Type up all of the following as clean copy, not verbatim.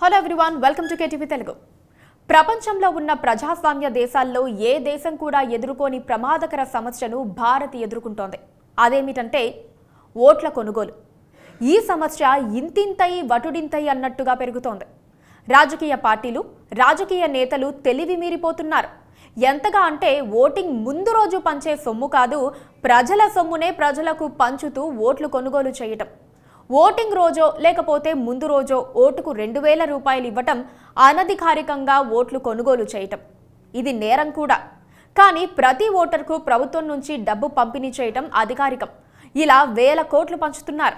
Hello everyone, welcome to KTV Telugu. ప్రపంచంలో ఉన్న ప్రజాస్వామ్య దేశాల్లో ఏ దేశం కూడా ఎదుర్కోని ప్రమాదకర సమస్యను భారత్ ఎదుర్కొంటోంది. అదేమిటంటే ఓట్ల కొనుగోలు. ఈ సమస్య ఇంతింతై వటుడింతై అన్నట్టుగా పెరుగుతోంది. రాజకీయ పార్టీలు, రాజకీయ నేతలు తెలివి మీరిపోతున్నారు. ఎంతగా అంటే ఓటింగ్ ముందు రోజు పంచే సొమ్ము కాదు, ప్రజల సొమ్మునే ప్రజలకు పంచుతూ ఓట్లు కొనుగోలు చేయటం. ఓటింగ్ రోజో లేకపోతే ముందు రోజో ఓటుకు 2,000 రూపాయలు ఇవ్వటం, అనధికారికంగా ఓట్లు కొనుగోలు చేయటం. ఇది నేరం కూడా. కానీ ప్రతి ఓటర్కు ప్రభుత్వం నుంచి డబ్బు పంపిణీ చేయటం అధికారికం. ఇలా 1,000 కోట్లు పంచుతున్నారు.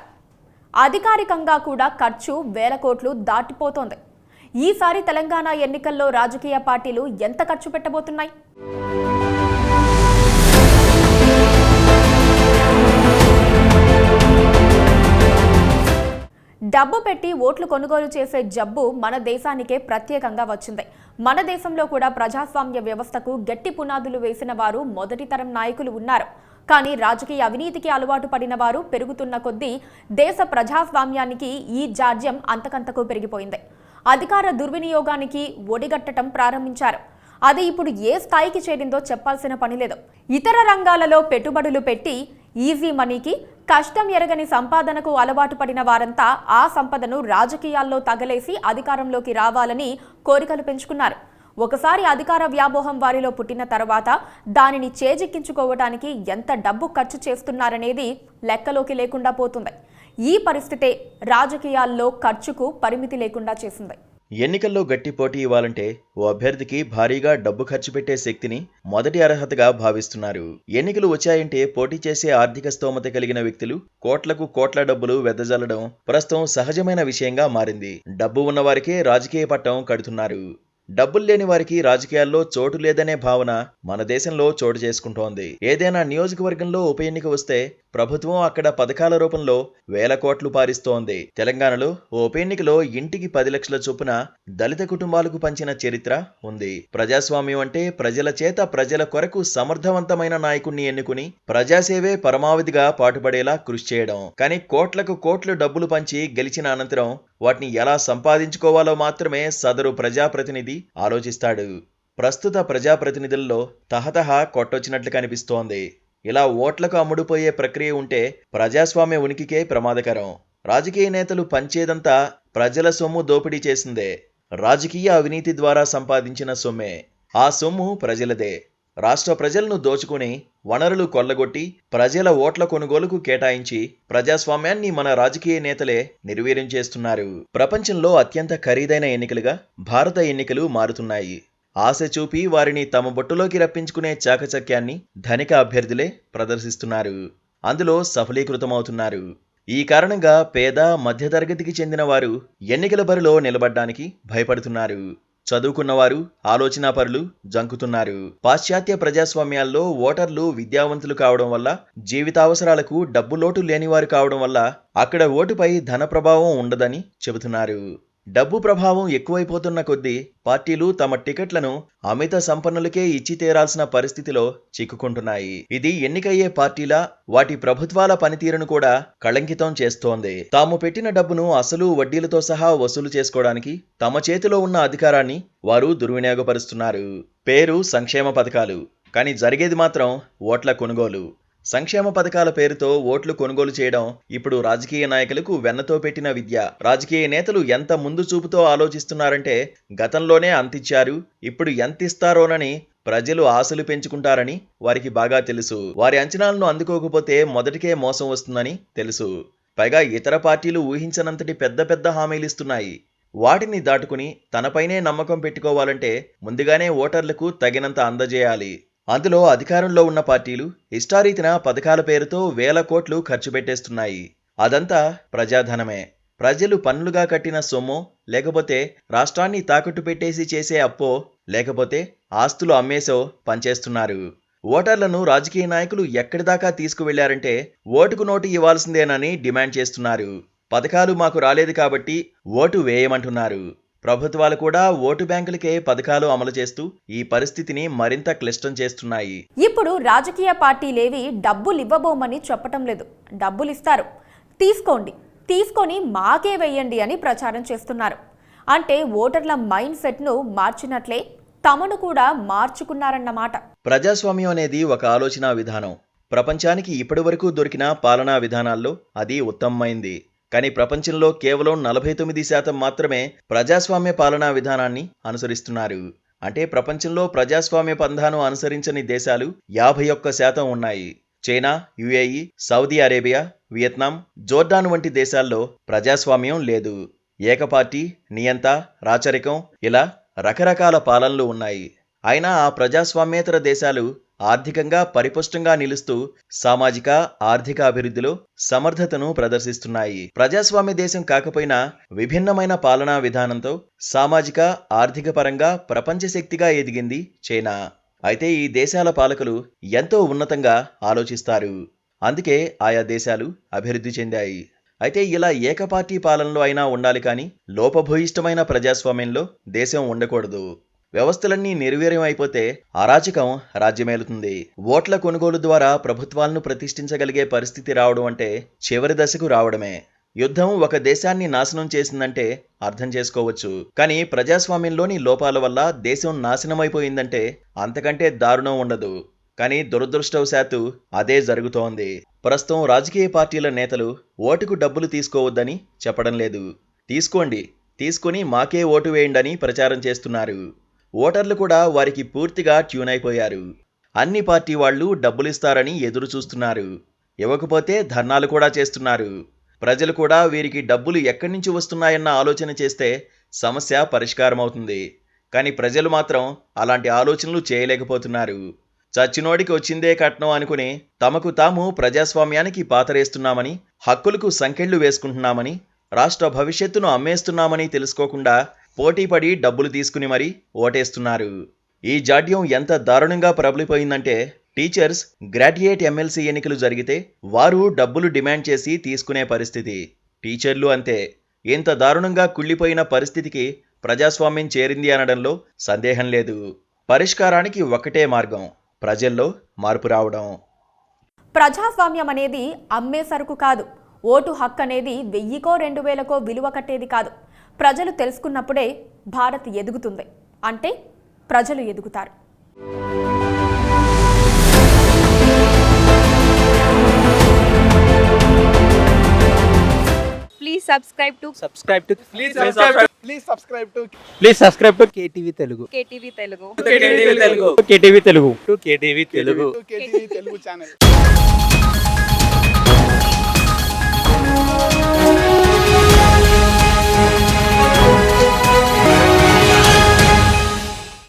అధికారికంగా కూడా ఖర్చు 1,000 కోట్లు దాటిపోతోంది. ఈసారి తెలంగాణ ఎన్నికల్లో రాజకీయ పార్టీలు ఎంత ఖర్చు పెట్టబోతున్నాయి? డబ్బు పెట్టి ఓట్లు కొనుగోలు చేసే జబ్బు మన దేశానికే ప్రత్యేకంగా వచ్చింది. మన దేశంలో కూడా ప్రజాస్వామ్య వ్యవస్థకు గట్టి పునాదులు వేసిన వారు మొదటి తరం నాయకులు ఉన్నారు. కానీ రాజకీయ అవినీతికి అలవాటు పడిన వారు పెరుగుతున్న కొద్దీ దేశ ప్రజాస్వామ్యానికి ఈ జాడ్యం అంతకంతకు పెరిగిపోయింది. అధికార దుర్వినియోగానికి ఒడిగట్టడం ప్రారంభించారు. అది ఇప్పుడు ఏ స్థాయికి చేరిందో చెప్పాల్సిన పని లేదు. ఇతర రంగాలలో పెట్టుబడులు పెట్టి ఈజీ మనీకి, కష్టం ఎరగని సంపాదనకు అలవాటు పడిన వారంతా ఆ సంపదను రాజకీయాల్లో తగలేసి అధికారంలోకి రావాలని కోరికలు పెంచుకున్నారు. ఒకసారి అధికార వ్యామోహం వారిలో పుట్టిన తర్వాత దానిని చేజిక్కించుకోవడానికి ఎంత డబ్బు ఖర్చు చేస్తున్నారనేది లెక్కలోకి లేకుండా పోతుంది. ఈ పరిస్థితే రాజకీయాల్లో ఖర్చుకు పరిమితి లేకుండా చేసింది. ఎన్నికల్లో గట్టి పోటీ ఇవ్వాలంటే ఓ అభ్యర్థికి భారీగా డబ్బు ఖర్చు పెట్టే శక్తిని మొదటి అర్హతగా భావిస్తున్నారు. ఎన్నికలు వచ్చాయంటే పోటీ చేసే ఆర్థిక స్తోమత కలిగిన వ్యక్తులు కోట్లకు కోట్ల డబ్బులు వెదజల్లడం ప్రస్తుతం సహజమైన విషయంగా మారింది. డబ్బు ఉన్నవారికే రాజకీయ పట్టం కడుతున్నారు. డబ్బులు లేని వారికి రాజకీయాల్లో చోటు లేదనే భావన మన దేశంలో చోటు చేసుకుంటోంది. ఏదైనా నియోజకవర్గంలో ఉప ఎన్నిక వస్తే ప్రభుత్వం అక్కడ పథకాల రూపంలో 1,000 కోట్లు పారిస్తోంది. తెలంగాణలో ఓ ఉప ఎన్నికలో ఇంటికి 10 లక్షల చొప్పున దళిత కుటుంబాలకు పంచిన చరిత్ర ఉంది. ప్రజాస్వామ్యం అంటే ప్రజల చేత ప్రజల కొరకు సమర్థవంతమైన నాయకుణ్ణి ఎన్నుకుని ప్రజాసేవే పరమావధిగా పాటుపడేలా కృషి చేయడం. కానీ కోట్లకు కోట్లు డబ్బులు పంచి గెలిచిన అనంతరం వాటిని ఎలా సంపాదించుకోవాలో మాత్రమే సదరు ప్రజాప్రతినిధి ఆలోచిస్తాడు. ప్రస్తుత ప్రజాప్రతినిధుల్లో తహతహ కొట్టొచ్చినట్లు కనిపిస్తోంది. ఇలా ఓట్లకు అమ్ముడుపోయే ప్రక్రియ ఉంటే ప్రజాస్వామ్య ఉనికికే ప్రమాదకరం. రాజకీయ నేతలు పంచేదంతా ప్రజల సొమ్ము దోపిడీ చేసిందే. రాజకీయ అవినీతి ద్వారా సంపాదించిన సొమ్మే. ఆ సొమ్ము ప్రజలదే. రాష్ట్ర ప్రజలను దోచుకుని వనరులు కొల్లగొట్టి ప్రజల ఓట్ల కొనుగోలుకు కేటాయించి ప్రజాస్వామ్యాన్ని మన రాజకీయ నేతలే నిర్వీర్యం చేస్తున్నారు. ప్రపంచంలో అత్యంత ఖరీదైన ఎన్నికలుగా భారత ఎన్నికలు మారుతున్నాయి. ఆశ చూపి వారిని తమ బొట్టులోకి రప్పించుకునే చాకచక్యాన్ని ధనిక అభ్యర్థులే ప్రదర్శిస్తున్నారు. అందులో సఫలీకృతమవుతున్నారు. ఈ కారణంగా పేద మధ్యతరగతికి చెందిన వారు ఎన్నికల బరిలో నిలబడ్డానికి భయపడుతున్నారు. చదువుకున్నవారు, ఆలోచనాపరులు జంకుతున్నారు. పాశ్చాత్య ప్రజాస్వామ్యాల్లో ఓటర్లు విద్యావంతులు కావడం వల్ల, జీవితావసరాలకు డబ్బు లోటు లేనివారు కావడం వల్ల అక్కడ ఓటుపై ధన ప్రభావం ఉండదని చెబుతున్నారు. డబ్బు ప్రభావం ఎక్కువైపోతున్న కొద్దీ పార్టీలు తమ టికెట్లను అమిత సంపన్నులకే ఇచ్చి తీరాల్సిన పరిస్థితిలో చిక్కుకుంటున్నాయి. ఇది ఎన్నికయ్యే పార్టీల, వాటి ప్రభుత్వాల పనితీరును కూడా కళంకితం చేస్తోంది. తాము పెట్టిన డబ్బును అసలు వడ్డీలతో సహా వసూలు చేసుకోవడానికి తమ చేతిలో ఉన్న అధికారాన్ని వారు దుర్వినియోగపరుస్తున్నారు. పేరు సంక్షేమ పథకాలు, కానీ జరిగేది మాత్రం ఓట్ల కొనుగోలు. సంక్షేమ పథకాల పేరుతో ఓట్లు కొనుగోలు చేయడం ఇప్పుడు రాజకీయ నాయకులకు వెన్నతో పెట్టిన విద్య. రాజకీయ నేతలు ఎంత ముందు చూపుతో ఆలోచిస్తున్నారంటే గతంలోనే అంతిచ్చారు, ఇప్పుడు ఎంతిస్తారోనని ప్రజలు ఆశలు పెంచుకుంటారని వారికి బాగా తెలుసు. వారి అంచనాలను అందుకోకపోతే మొదటికే మోసం వస్తుందని తెలుసు. పైగా ఇతర పార్టీలు ఊహించనంతటి పెద్ద పెద్ద హామీలిస్తున్నాయి. వాటిని దాటుకుని తనపైనే నమ్మకం పెట్టుకోవాలంటే ముందుగానే ఓటర్లకు తగినంత అందజేయాలి. అందులో అధికారంలో ఉన్న పార్టీలు ఇష్టారీతిన పథకాల పేరుతో 1,000 కోట్లు ఖర్చు పెట్టేస్తున్నాయి. అదంతా ప్రజాధనమే. ప్రజలు పన్నులుగా కట్టిన సొమ్మో, లేకపోతే రాష్ట్రాన్ని తాకట్టు పెట్టేసి చేసే అప్పో, లేకపోతే ఆస్తులు అమ్మేసో పంచేస్తున్నారు. ఓటర్లను రాజకీయ నాయకులు ఎక్కడిదాకా తీసుకువెళ్లారంటే ఓటుకు నోటు ఇవ్వాల్సిందేనని డిమాండ్ చేస్తున్నారు. పథకాలు మాకు రాలేదు కాబట్టి ఓటు వేయమంటున్నారు. ప్రభుత్వాలు కూడా ఓటు బ్యాంకులకే పథకాలు అమలు చేస్తూ ఈ పరిస్థితిని మరింత క్లిష్టం చేస్తున్నాయి. ఇప్పుడు రాజకీయ పార్టీలేవి డబ్బులు ఇవ్వబోమని చెప్పటం లేదు. డబ్బులు ఇస్తారు, తీసుకొని మాకే వేయండి అని ప్రచారం చేస్తున్నారు. అంటే ఓటర్ల మైండ్ సెట్ను మార్చినట్లే తమను కూడా మార్చుకున్నారన్నమాట. ప్రజాస్వామ్యం అనేది ఒక ఆలోచనా విధానం. ప్రపంచానికి ఇప్పటివరకు దొరికిన పాలనా విధానాల్లో అది ఉత్తమమైంది. కానీ ప్రపంచంలో కేవలం 49% మాత్రమే ప్రజాస్వామ్య పాలనా విధానాన్ని అనుసరిస్తున్నారు. అంటే ప్రపంచంలో ప్రజాస్వామ్య పంథాను అనుసరించని దేశాలు 51% ఉన్నాయి. China, UAE, Saudi Arabia, Vietnam, Jordan వంటి దేశాల్లో ప్రజాస్వామ్యం లేదు. ఏకపార్టీ, నియంత, రాచరికం ఇలా రకరకాల పాలనలు ఉన్నాయి. అయినా ఆ ప్రజాస్వామ్యేతర దేశాలు ఆర్థికంగా పరిపుష్టంగా నిలుస్తూ సామాజిక, ఆర్థిక అభివృద్ధిలో సమర్థతను ప్రదర్శిస్తున్నాయి. ప్రజాస్వామ్య దేశం కాకపోయినా విభిన్నమైన పాలనా విధానంతో సామాజిక, ఆర్థిక పరంగా ప్రపంచ శక్తిగా ఎదిగింది చైనా. అయితే ఈ దేశాల పాలకులు ఎంతో ఉన్నతంగా ఆలోచిస్తారు. అందుకే ఆయా దేశాలు అభివృద్ధి చెందాయి. అయితే ఇలా ఏకపార్టీ పాలనలో అయినా ఉండాలి కానీ లోపభూయిష్టమైన ప్రజాస్వామ్యంలో దేశం ఉండకూడదు. వ్యవస్థలన్నీ నిర్వీర్యం అయిపోతే అరాచకం రాజ్యమేలుతుంది. ఓట్ల కొనుగోలు ద్వారా ప్రభుత్వాలను ప్రతిష్ఠించగలిగే పరిస్థితి రావడం అంటే చివరి దశకు రావడమే. యుద్ధం ఒక దేశాన్ని నాశనం చేసిందంటే అర్థం చేసుకోవచ్చు. కానీ ప్రజాస్వామ్యంలోని లోపాల వల్ల దేశం నాశనమైపోయిందంటే అంతకంటే దారుణం ఉండదు. కానీ దురదృష్టవశాత్తు అదే జరుగుతోంది. ప్రస్తుతం రాజకీయ పార్టీల నేతలు ఓటుకు డబ్బులు తీసుకోవద్దని చెప్పడం లేదు. తీసుకొని మాకే ఓటు వేయండని ప్రచారం చేస్తున్నారు. ఓటర్లు కూడా వారికి పూర్తిగా ట్యూన్ అయిపోయారు. అన్ని పార్టీ వాళ్ళు డబ్బులిస్తారని ఎదురు చూస్తున్నారు. ఇవ్వకపోతే ధర్నాలు కూడా చేస్తున్నారు. ప్రజలు కూడా వీరికి డబ్బులు ఎక్కడి నుంచి వస్తున్నాయన్న ఆలోచన చేస్తే సమస్య పరిష్కారం అవుతుంది. కానీ ప్రజలు మాత్రం అలాంటి ఆలోచనలు చేయలేకపోతున్నారు. చచ్చినోడికి వచ్చిందే కట్నం అనుకుని తమకు తాము ప్రజాస్వామ్యానికి పాతరేస్తున్నామని, హక్కులకు సంకెళ్లు వేసుకుంటున్నామని, రాష్ట్ర భవిష్యత్తును అమ్మేస్తున్నామని తెలుసుకోకుండా పోటీపడి డబ్బులు తీసుకుని మరీ ఓటేస్తున్నారు. ఈ జాడ్యం ఎంత దారుణంగా ప్రబలిపోయిందంటే టీచర్స్ గ్రాడ్యుయేట్ ఎమ్మెల్సీ ఎన్నికలు జరిగితే వారు డబ్బులు డిమాండ్ చేసి తీసుకునే పరిస్థితి. టీచర్లు అంతే. ఇంత దారుణంగా కుళ్ళిపోయిన పరిస్థితికి ప్రజాస్వామ్యం చేరింది అనడంలో సందేహం లేదు. పరిష్కారానికి ఒక్కటే మార్గం, ప్రజల్లో మార్పు రావడం. ప్రజాస్వామ్యం అనేది అమ్మే సరుకు కాదు. ఓటు హక్కు అనేది 1000కో 2000కో విలువ కట్టేది కాదు. ప్రజలు తెలుసుకున్నప్పుడే భారత్ ఎదుగుతుంది. అంటే ప్రజలు ఎదుగుతారు. Please subscribe to KTV Telugu. KTV Telugu. KTV Telugu. KTV Telugu channel.